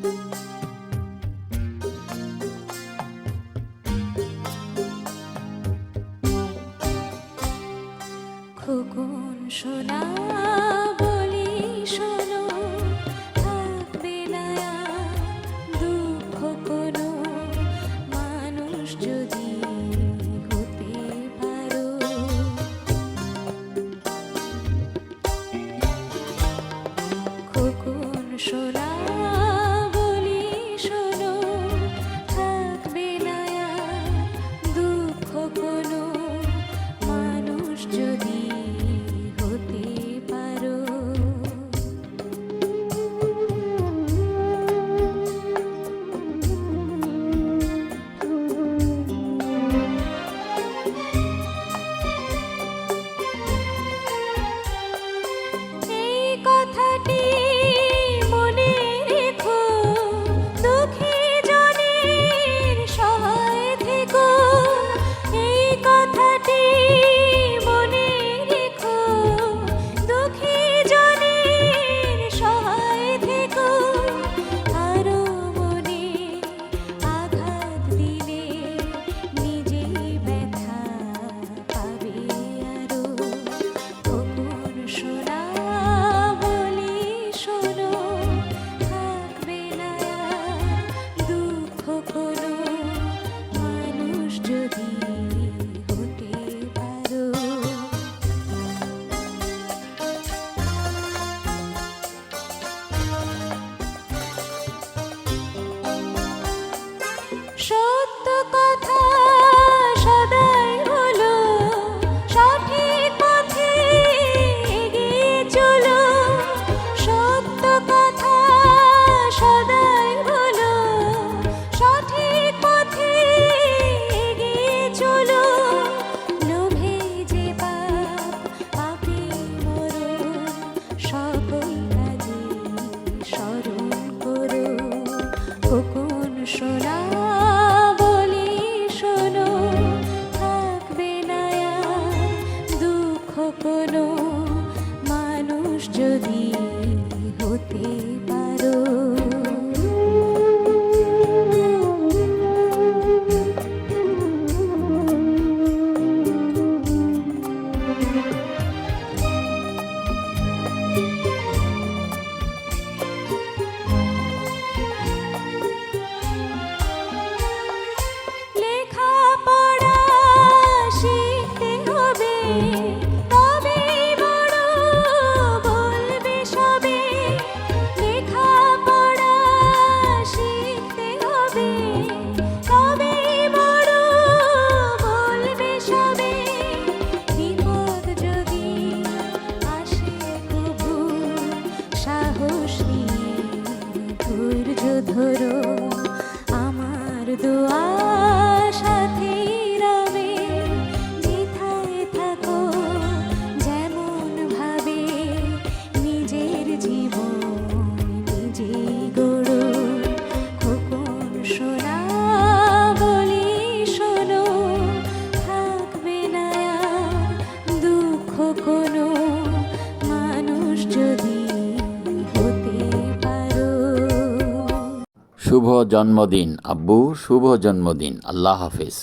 খোকন সোনা বলি শোনো, থাকবে না দুঃখ কোনো, মানুষ যদি হতে পারো। খোকন সোনা বলি শোনো, থাকবে না দুঃখ কোনো, মানুষ যদি হতে পারো। এই কথাটি মনে রেখো, দুঃখী জনের সহায় থেকো। এই কথাটি মনে রেখো, দুঃখী জনের সহায় থেকো। আরো মনে আঘাত দিলে নিজেই ব্যথা পাবে আরো। খোকন সোনা বলি শোনো, থাকবে না দুঃখ কোনো, মানুষ যদি হতে পারো। সত্য কথা সদাই বলো, সঠিক পথে এগিয়ে চলো। সত্য কথা সদাই বলো, সঠিক পথে এগিয়ে চলো। লোভে যে পাপ, পাপে মরণ, সকল কাজে স্মরণ করো। খোকন সোনা বলি শোনো, থাকবে না দুঃখ কোনো, মানুষ যদি হতে পারো। লেখাপড়া শিখতে হবে, তবেই বড় বলবে সবে। লেখাপড়া শিখতে হবে, তবেই বড় বলবে সবে। বিপদ যদি আসে কভু, সাহস নিয়ে ধৈর্য ধরো। আমার দোয়া সাথে রবে, যেথায় থাকো যেমন ভাবে, নিজের জীবন নিজেই গড়ো। খোকন সোনা বলি শোনো, থাকবে না দুঃখ কোনো, মানুষ যদি হতে পারো। শুভ জন্মদিন আব্বু, শুভ জন্মদিন। আল্লাহ হাফেজ।